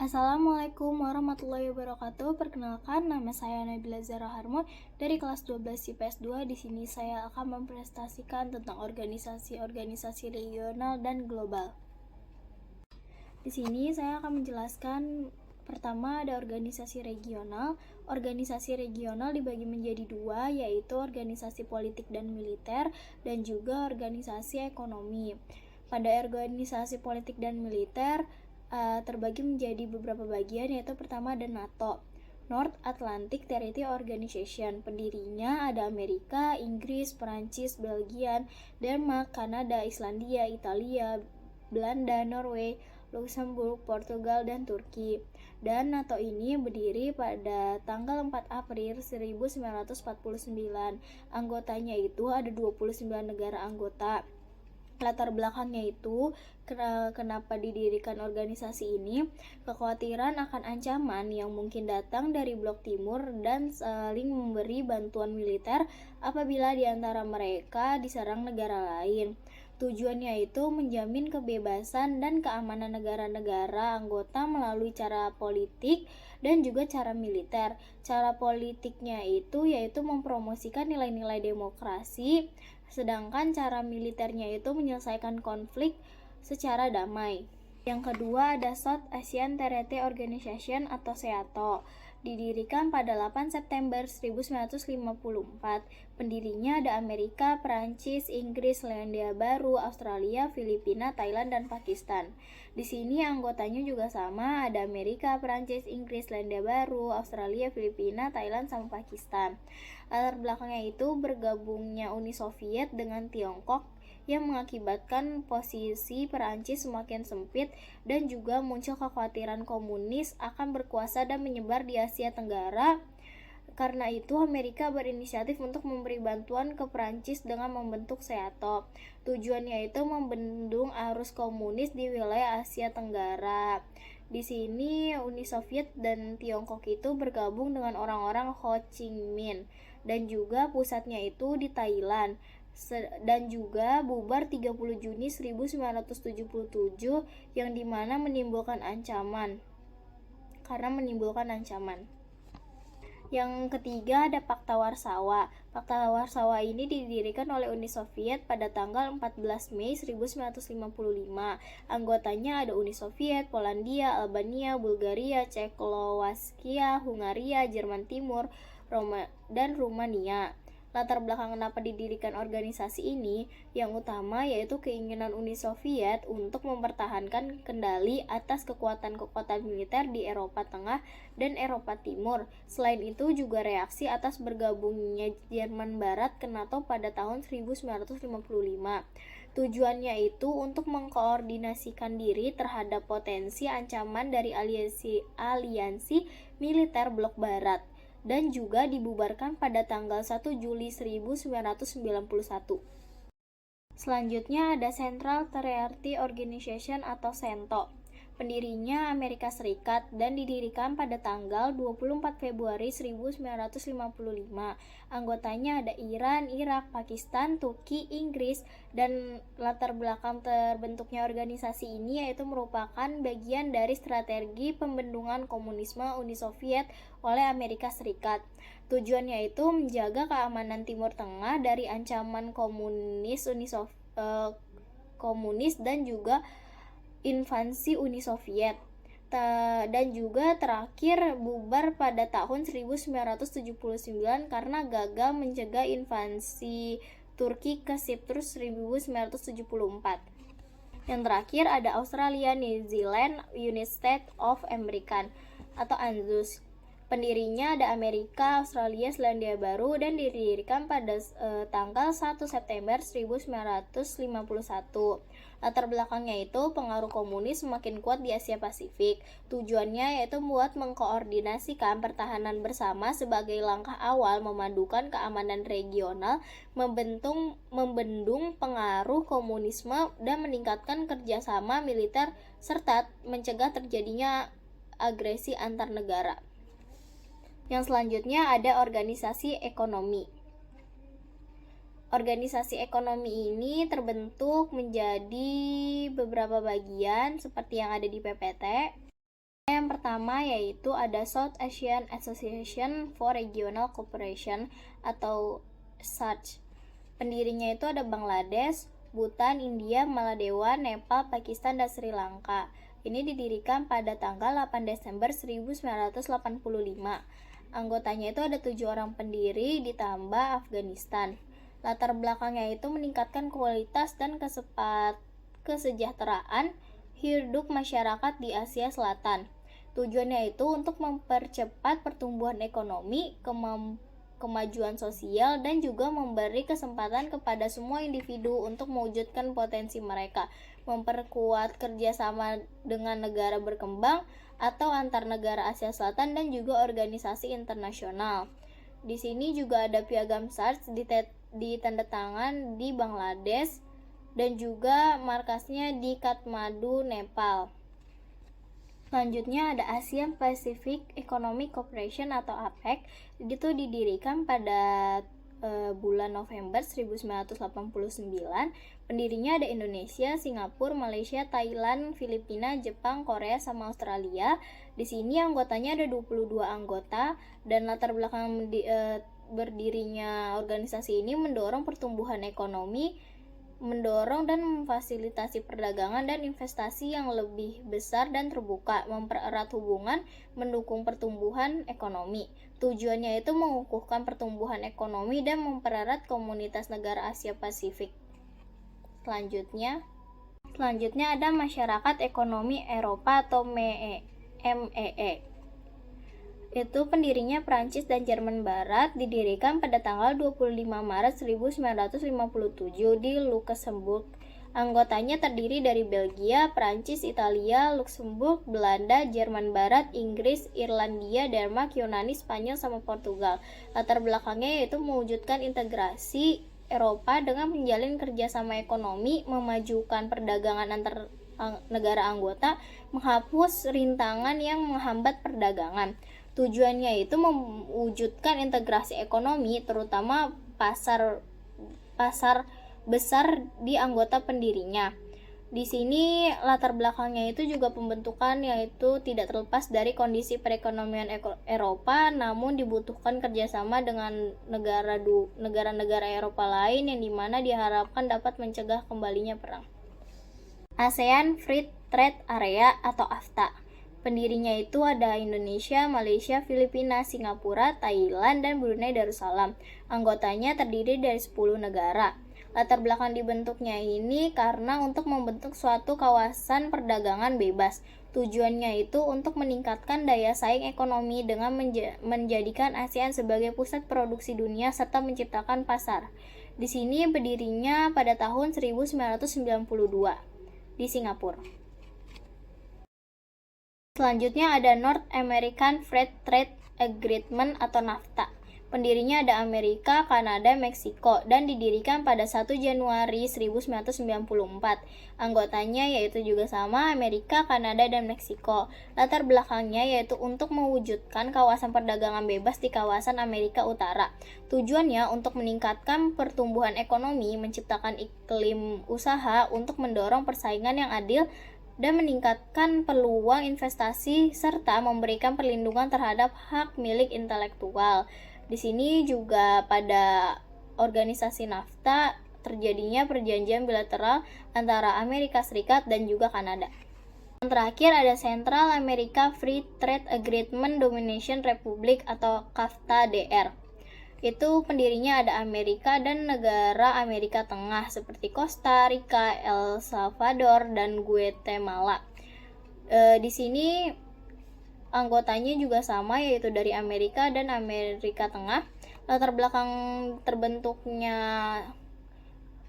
Assalamualaikum warahmatullahi wabarakatuh. Perkenalkan, nama saya Nabila Zahra Harmon dari kelas 12 IPS 2. Di sini saya akan mempresentasikan tentang organisasi-organisasi regional dan global. Di sini saya akan menjelaskan pertama ada organisasi regional. Organisasi regional dibagi menjadi dua, yaitu organisasi politik dan militer dan juga organisasi ekonomi. Pada organisasi politik dan militer terbagi menjadi beberapa bagian, yaitu pertama ada NATO, North Atlantic Treaty Organization. Pendirinya ada Amerika, Inggris, Perancis, Belgia, Denmark, Kanada, Islandia, Italia, Belanda, Norway, Luxembourg, Portugal, dan Turki. Dan NATO ini berdiri pada tanggal 4 April 1949. Anggotanya itu ada 29 negara anggota. Latar belakangnya itu kenapa didirikan organisasi ini, kekhawatiran akan ancaman yang mungkin datang dari blok timur dan saling memberi bantuan militer apabila di antara mereka diserang negara lain. Tujuannya itu menjamin kebebasan dan keamanan negara-negara anggota melalui cara politik dan juga cara militer. Cara politiknya itu yaitu mempromosikan nilai-nilai demokrasi, sedangkan cara militernya itu menyelesaikan konflik secara damai. Yang kedua ada South Asian Treaty Organization atau SEATO. Didirikan pada 8 September 1954. Pendirinya ada Amerika, Perancis, Inggris, Selandia Baru, Australia, Filipina, Thailand, dan Pakistan. Di sini anggotanya juga sama, ada Amerika, Perancis, Inggris, Selandia Baru, Australia, Filipina, Thailand, sama Pakistan. Latar belakangnya itu bergabungnya Uni Soviet dengan Tiongkok yang mengakibatkan posisi Perancis semakin sempit dan juga muncul kekhawatiran komunis akan berkuasa dan menyebar di Asia Tenggara. Karena itu Amerika berinisiatif untuk memberi bantuan ke Perancis dengan membentuk SEATO. Tujuannya itu membendung arus komunis di wilayah Asia Tenggara. Di sini Uni Soviet dan Tiongkok itu bergabung dengan orang-orang Ho Chi Minh dan juga pusatnya itu di Thailand. Dan juga bubar 30 Juni 1977 yang dimana menimbulkan ancaman. Yang ketiga ada Pakta Warsawa. Pakta Warsawa ini didirikan oleh Uni Soviet pada tanggal 14 Mei 1955. Anggotanya ada Uni Soviet, Polandia, Albania, Bulgaria, Cekoslowakia, Hungaria, Jerman Timur, dan Rumania. Latar belakang kenapa didirikan organisasi ini yang utama yaitu keinginan Uni Soviet untuk mempertahankan kendali atas kekuatan-kekuatan militer di Eropa Tengah dan Eropa Timur. Selain itu juga reaksi atas bergabungnya Jerman Barat ke NATO pada tahun 1955. Tujuannya itu untuk mengkoordinasikan diri terhadap potensi ancaman dari aliansi militer blok Barat, dan juga dibubarkan pada tanggal 1 Juli 1991. Selanjutnya ada Central Treaty Organization atau CENTO. Pendirinya Amerika Serikat dan didirikan pada tanggal 24 Februari 1955. Anggotanya ada Iran, Irak, Pakistan, Turki, Inggris, dan latar belakang terbentuknya organisasi ini yaitu merupakan bagian dari strategi pembendungan komunisme Uni Soviet oleh Amerika Serikat. Tujuannya itu menjaga keamanan Timur Tengah dari ancaman komunis dan juga invasi Uni Soviet. Dan juga terakhir bubar pada tahun 1979 karena gagal mencegah invasi Turki ke Siprus 1974. Yang terakhir ada Australia, New Zealand, United States of America atau ANZUS. Pendirinya ada Amerika, Australia, Selandia Baru dan didirikan pada tanggal 1 September 1951. Latar belakangnya itu pengaruh komunis semakin kuat di Asia Pasifik. Tujuannya yaitu membuat mengkoordinasikan pertahanan bersama sebagai langkah awal memadukan keamanan regional, membendung pengaruh komunisme dan meningkatkan kerjasama militer serta mencegah terjadinya agresi antar negara. Yang selanjutnya ada organisasi ekonomi. Organisasi ekonomi ini terbentuk menjadi beberapa bagian seperti yang ada di PPT. Yang pertama yaitu ada South Asian Association for Regional Cooperation atau SARC. Pendirinya itu ada Bangladesh, Bhutan, India, Maladewa, Nepal, Pakistan, dan Sri Lanka. Ini didirikan pada tanggal 8 Desember 1985. Anggotanya itu ada 7 orang pendiri ditambah Afghanistan. Latar belakangnya itu meningkatkan kualitas dan kesejahteraan hidup masyarakat di Asia Selatan. Tujuannya itu untuk mempercepat pertumbuhan ekonomi, kemajuan sosial, dan juga memberi kesempatan kepada semua individu untuk mewujudkan potensi mereka, memperkuat kerjasama dengan negara berkembang atau antar negara Asia Selatan dan juga organisasi internasional. Di sini juga ada piagam SARC ditandatangan di Bangladesh dan juga markasnya di Kathmandu, Nepal. Selanjutnya ada ASEAN Pacific Economic Cooperation atau APEC. Itu didirikan pada bulan November 1989. Pendirinya ada Indonesia, Singapura, Malaysia, Thailand, Filipina, Jepang, Korea, sama Australia. Di sini anggotanya ada 22 anggota dan latar belakang berdirinya organisasi ini mendorong pertumbuhan ekonomi, mendorong dan memfasilitasi perdagangan dan investasi yang lebih besar dan terbuka, mempererat hubungan, mendukung pertumbuhan ekonomi. Tujuannya itu mengukuhkan pertumbuhan ekonomi dan mempererat komunitas negara Asia Pasifik. Selanjutnya ada Masyarakat Ekonomi Eropa atau MEE. Itu pendirinya Prancis dan Jerman Barat, didirikan pada tanggal 25 Maret 1957 di Luxembourg. Anggotanya terdiri dari Belgia, Prancis, Italia, Luxembourg, Belanda, Jerman Barat, Inggris, Irlandia, Denmark, Yunani, Spanyol, sama Portugal. Latar belakangnya yaitu mewujudkan integrasi Eropa dengan menjalin kerjasama ekonomi, memajukan perdagangan antar negara anggota, menghapus rintangan yang menghambat perdagangan. Tujuannya itu mewujudkan integrasi ekonomi, terutama pasar besar di anggota pendirinya. Di sini latar belakangnya itu juga pembentukan yaitu tidak terlepas dari kondisi perekonomian Eropa, namun dibutuhkan kerjasama dengan negara-negara Eropa lain yang dimana diharapkan dapat mencegah kembalinya perang. ASEAN Free Trade Area atau AFTA. Pendirinya itu ada Indonesia, Malaysia, Filipina, Singapura, Thailand, dan Brunei Darussalam. Anggotanya terdiri dari 10 negara. Latar belakang dibentuknya ini karena untuk membentuk suatu kawasan perdagangan bebas. Tujuannya itu untuk meningkatkan daya saing ekonomi dengan menjadikan ASEAN sebagai pusat produksi dunia serta menciptakan pasar. Di sini berdirinya pada tahun 1992 di Singapura. Selanjutnya ada North American Free Trade Agreement atau NAFTA. Pendirinya ada Amerika, Kanada, Meksiko dan didirikan pada 1 Januari 1994. Anggotanya yaitu juga sama Amerika, Kanada, dan Meksiko. Latar belakangnya yaitu untuk mewujudkan kawasan perdagangan bebas di kawasan Amerika Utara. Tujuannya untuk meningkatkan pertumbuhan ekonomi, menciptakan iklim usaha untuk mendorong persaingan yang adil dan meningkatkan peluang investasi serta memberikan perlindungan terhadap hak milik intelektual. Di sini juga pada organisasi NAFTA terjadinya perjanjian bilateral antara Amerika Serikat dan juga Kanada. Yang terakhir ada Central America Free Trade Agreement Domination Republic atau CAFTA-DR. Itu pendirinya ada Amerika dan negara Amerika Tengah seperti Costa Rica, El Salvador, dan Guatemala. Di sini anggotanya juga sama yaitu dari Amerika dan Amerika Tengah. Latar belakang terbentuknya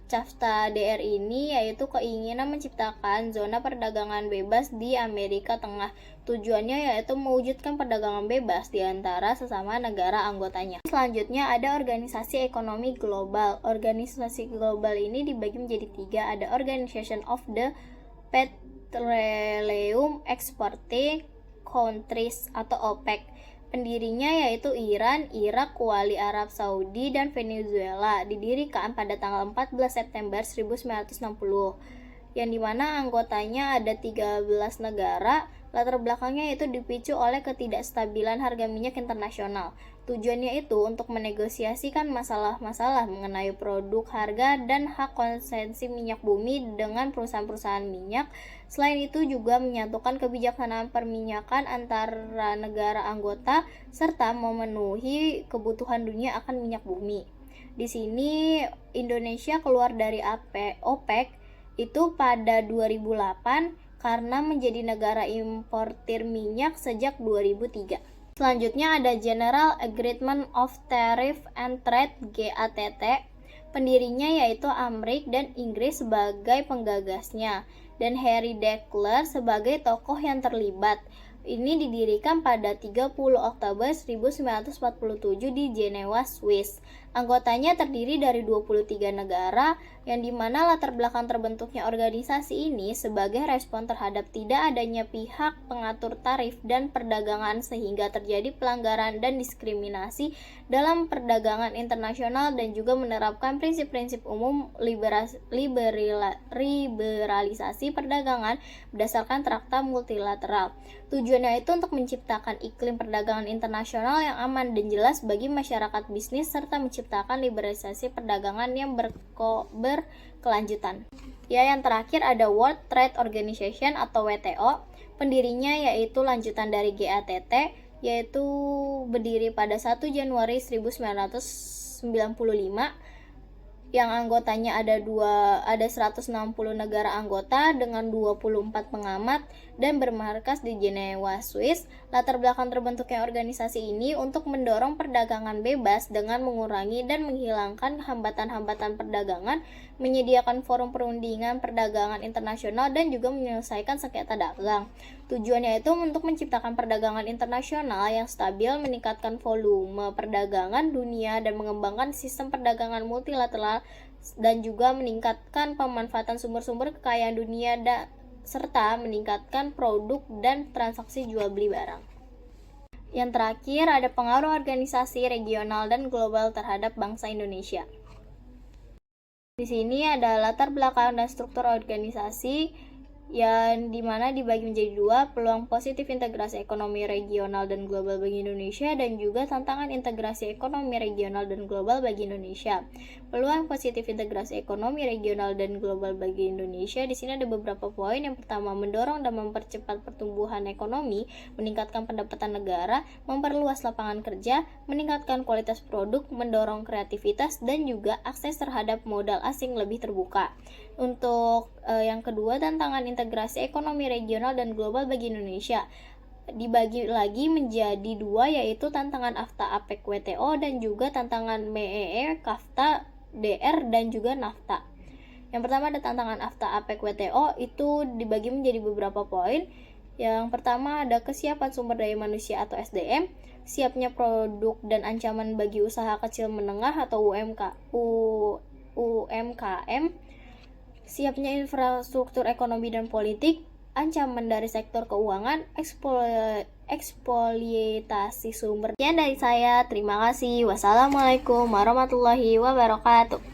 CAFTA-DR ini yaitu keinginan menciptakan zona perdagangan bebas di Amerika Tengah. Tujuannya yaitu mewujudkan perdagangan bebas di antara sesama negara anggotanya. Selanjutnya ada Organisasi Ekonomi Global. Organisasi global ini dibagi menjadi 3. Ada Organization of the Petroleum Exporting Countries atau OPEC. Pendirinya yaitu Iran, Irak, Wali Arab Saudi, dan Venezuela. Didirikan pada tanggal 14 September 1960. Yang dimana anggotanya ada 13 negara. Latar belakangnya itu dipicu oleh ketidakstabilan harga minyak internasional. Tujuannya itu untuk menegosiasikan masalah-masalah mengenai produk, harga, dan hak konsesi minyak bumi dengan perusahaan-perusahaan minyak. Selain itu juga menyatukan kebijaksanaan perminyakan antara negara anggota serta memenuhi kebutuhan dunia akan minyak bumi. Di sini Indonesia keluar dari OPEC itu pada 2008 karena menjadi negara importir minyak sejak 2003. Selanjutnya ada General Agreement of Tariff and Trade (GATT). Pendirinya yaitu Amerika dan Inggris sebagai penggagasnya dan Harry Dacler sebagai tokoh yang terlibat. Ini didirikan pada 30 Oktober 1947 di Jenewa, Swiss. Anggotanya terdiri dari 23 negara, yang dimana latar belakang terbentuknya organisasi ini sebagai respon terhadap tidak adanya pihak pengatur tarif dan perdagangan sehingga terjadi pelanggaran dan diskriminasi dalam perdagangan internasional dan juga menerapkan prinsip-prinsip umum liberalisasi perdagangan berdasarkan traktat multilateral. Tujuannya itu untuk menciptakan iklim perdagangan internasional yang aman dan jelas bagi masyarakat bisnis serta menciptakan liberalisasi perdagangan yang berkelanjutan. Ya, yang terakhir ada World Trade Organization atau WTO. Pendirinya yaitu lanjutan dari GATT, yaitu berdiri pada 1 Januari 1995. Yang anggotanya ada 160 negara anggota dengan 24 pengamat dan bermarkas di Jenewa, Swiss. Latar belakang terbentuknya organisasi ini untuk mendorong perdagangan bebas dengan mengurangi dan menghilangkan hambatan-hambatan perdagangan, menyediakan forum perundingan perdagangan internasional dan juga menyelesaikan sengketa dagang. Tujuannya itu untuk menciptakan perdagangan internasional yang stabil, meningkatkan volume perdagangan dunia dan mengembangkan sistem perdagangan multilateral dan juga meningkatkan pemanfaatan sumber-sumber kekayaan dunia serta meningkatkan produk dan transaksi jual beli barang. Yang terakhir ada pengaruh organisasi regional dan global terhadap bangsa Indonesia. Di sini ada latar belakang dan struktur organisasi yang dimana dibagi menjadi dua, peluang positif integrasi ekonomi regional dan global bagi Indonesia dan juga tantangan integrasi ekonomi regional dan global bagi Indonesia. Peluang positif integrasi ekonomi regional dan global bagi Indonesia di sini ada beberapa poin. Yang pertama, mendorong dan mempercepat pertumbuhan ekonomi, meningkatkan pendapatan negara, memperluas lapangan kerja, meningkatkan kualitas produk, mendorong kreativitas dan juga akses terhadap modal asing lebih terbuka. Untuk yang kedua, tantangan integrasi ekonomi regional dan global bagi Indonesia dibagi lagi menjadi dua, yaitu tantangan AFTA APEC WTO dan juga tantangan MEE KAFTA DR dan juga NAFTA. Yang pertama ada tantangan AFTA APEC WTO, itu dibagi menjadi beberapa poin. Yang pertama ada kesiapan sumber daya manusia atau SDM, siapnya produk dan ancaman bagi usaha kecil menengah atau UMKM, siapnya infrastruktur ekonomi dan politik, ancaman dari sektor keuangan, eksploitasi sumber. Sekian dari saya, terima kasih. Wassalamualaikum warahmatullahi wabarakatuh.